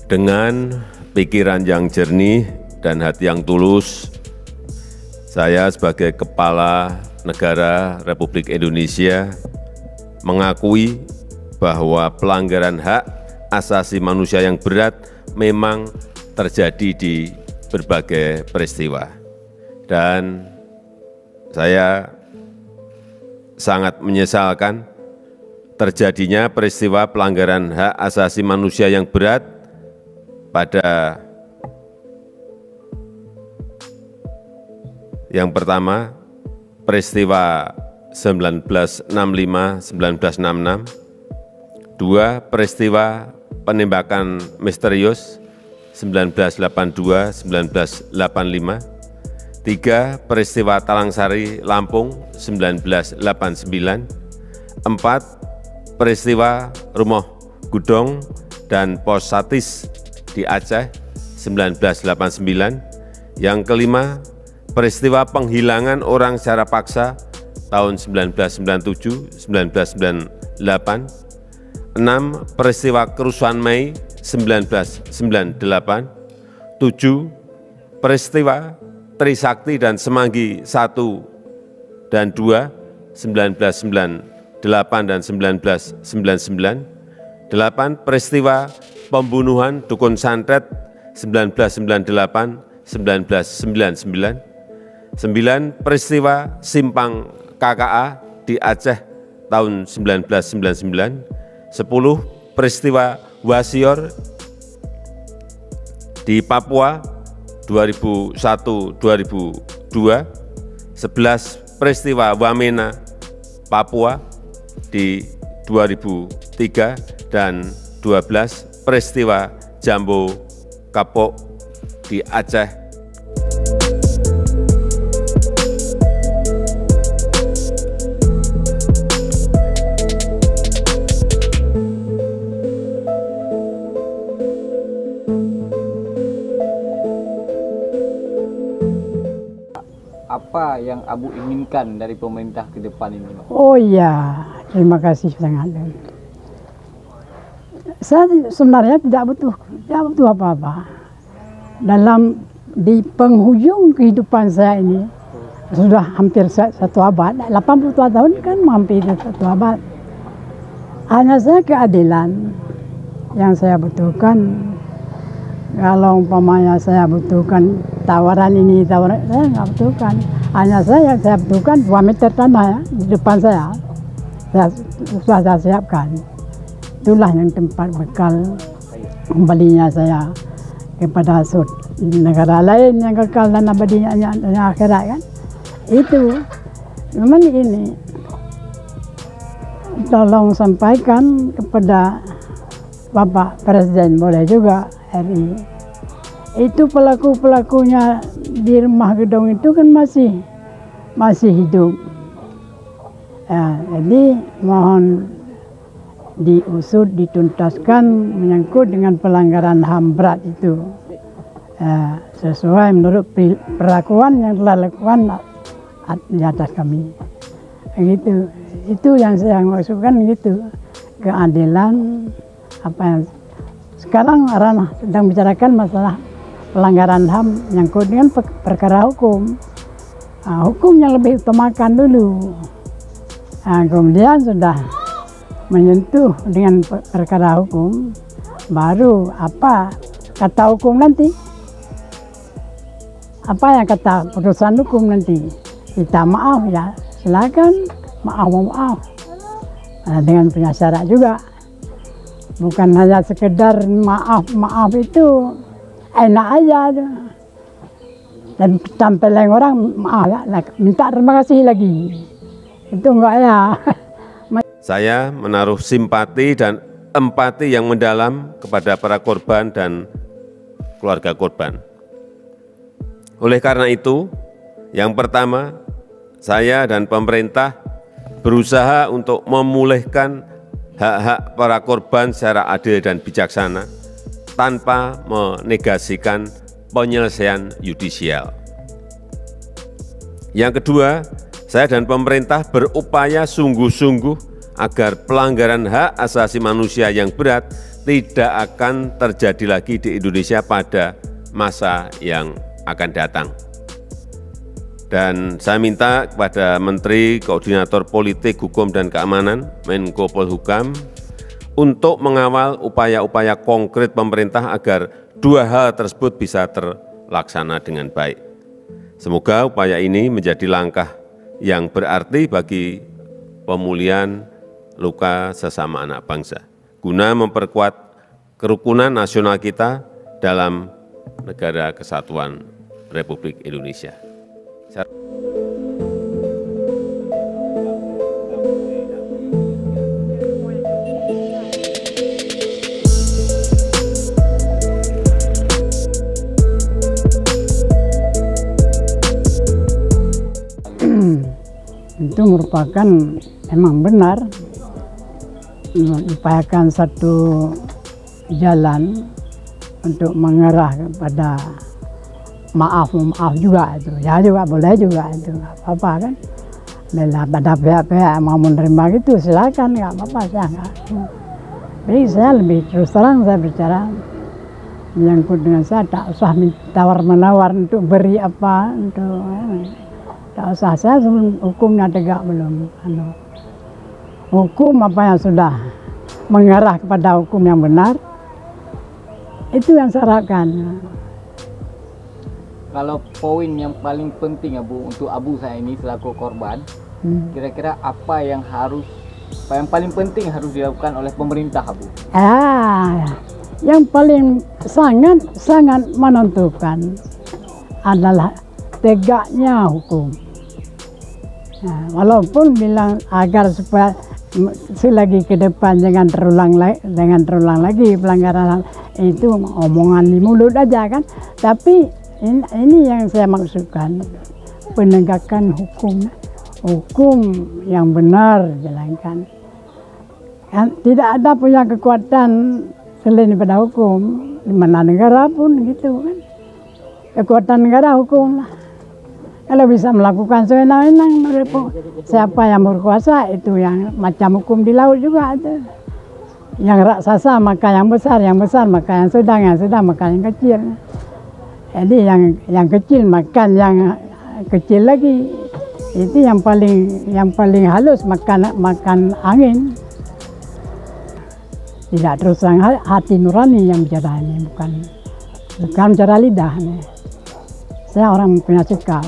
Dengan pikiran yang jernih dan hati yang tulus, saya sebagai Kepala Negara Republik Indonesia mengakui bahwa pelanggaran hak asasi manusia yang berat memang terjadi di berbagai peristiwa. Dan saya sangat menyesalkan terjadinya peristiwa pelanggaran hak asasi manusia yang berat pada yang pertama, peristiwa 1965-1966, dua, peristiwa penembakan misterius 1982-1985, tiga, peristiwa Talangsari, Lampung 1989, empat, peristiwa Rumah Gudong dan Pos Satis di Aceh 1989, yang kelima, peristiwa penghilangan orang secara paksa tahun 1997-1998, enam, peristiwa kerusuhan Mei 1998, tujuh, peristiwa Trisakti dan Semanggi 1 dan 2, 1998 dan 1999, 8, peristiwa pembunuhan Dukun Santet 1998-1999, 9, peristiwa Simpang KKA di Aceh tahun 1999, 10, peristiwa Wasior di Papua 2001-2002, 11, peristiwa Wamena Papua di 2003, dan 12, peristiwa Jambu Kapok di Aceh. Apa yang Abu inginkan dari pemerintah ke depan ini, Pak? Oh iya, terima kasih sangat. Saya sebenarnya tidak butuh apa-apa. Di penghujung kehidupan saya ini, sudah hampir satu abad, 82 tahun kan hampir satu abad. Hanya saya keadilan yang saya butuhkan. Kalau umpamanya saya butuhkan tawaran ini, tawaran saya nggak butuhkan. Hanya saya butuhkan 2 meter tanah ya, di depan saya sudah saya siapkan. Itulah yang tempat bekal kembalinya saya kepada negara lain yang kekal dan abadinya yang akhirat kan. Itu memang ini. Tolong sampaikan kepada Bapak Presiden, boleh juga RI. Itu pelaku-pelakunya di Rumah Gedong itu kan masih hidup. Ya, jadi mohon diusut, dituntaskan menyangkut dengan pelanggaran HAM berat itu. Ya, sesuai menurut perlakuan yang telah lakukan di atas kami. Gitu. Itu yang saya maksudkan gitu. Keadilan apa yang sekarang ranah sedang bicarakan masalah pelanggaran HAM menyangkut dengan perkara hukum. Hukum yang lebih utamakan dulu. Kemudian sudah menyentuh dengan perkara hukum, baru apa kata hukum nanti? Apa yang kata putusan hukum nanti? Kita maaf ya, silakan maaf. Dengan punya syarat juga. Bukan hanya sekedar maaf itu enak aja. Dan tampil yang orang maaf ya, minta terima kasih lagi. Itu enggak ya. Saya menaruh simpati dan empati yang mendalam kepada para korban dan keluarga korban. Oleh karena itu, yang pertama, saya dan pemerintah berusaha untuk memulihkan hak-hak para korban secara adil dan bijaksana tanpa menegasikan penyelesaian yudisial. Yang kedua, saya dan pemerintah berupaya sungguh-sungguh agar pelanggaran hak asasi manusia yang berat tidak akan terjadi lagi di Indonesia pada masa yang akan datang. Dan saya minta kepada Menteri Koordinator Politik, Hukum, dan Keamanan, Menko Polhukam, untuk mengawal upaya-upaya konkret pemerintah agar dua hal tersebut bisa terlaksana dengan baik. Semoga upaya ini menjadi langkah yang berarti bagi pemulihan luka sesama anak bangsa, guna memperkuat kerukunan nasional kita dalam Negara Kesatuan Republik Indonesia. Itu merupakan memang benar mengupayakan satu jalan untuk mengarah kepada maaf juga itu, ya juga boleh juga itu, nggak apa-apa kan. Bila pada pihak-pihak mau menerima gitu silakan, nggak apa-apa, saya nggak. Jadi saya lebih terus terang saya bicara menyangkut dengan saya, tak usah tawar-menawar untuk beri apa, untuk tak usah. Saya sebelum hukumnya tegak belum. Hukum apa yang sudah mengarah kepada hukum yang benar, itu yang saya harapkan. Kalau poin yang paling penting Abu untuk Abu saya ini selaku korban, kira-kira apa yang paling penting harus dilakukan oleh pemerintah Abu? Yang paling sangat menentukan adalah tegaknya hukum. Walaupun bilang agar supaya selagi ke depan jangan terulang lagi pelanggaran, itu omongan di mulut aja kan. Tapi ini yang saya maksudkan, penegakan hukum yang benar jalankan. Tidak ada punya kekuatan selain daripada hukum, di mana negara pun gitu kan. Kekuatan negara hukum lah. Kalau bisa melakukan sewenang-wenang, siapa yang berkuasa itu yang macam hukum di laut juga ada. Yang raksasa maka yang besar maka yang sedang maka yang kecil. Jadi yang kecil makan yang kecil lagi. Itu yang paling halus makan angin. Tidak terus hati nurani yang bicara ini, bukan bicara lidah. Saya orang punya sikap.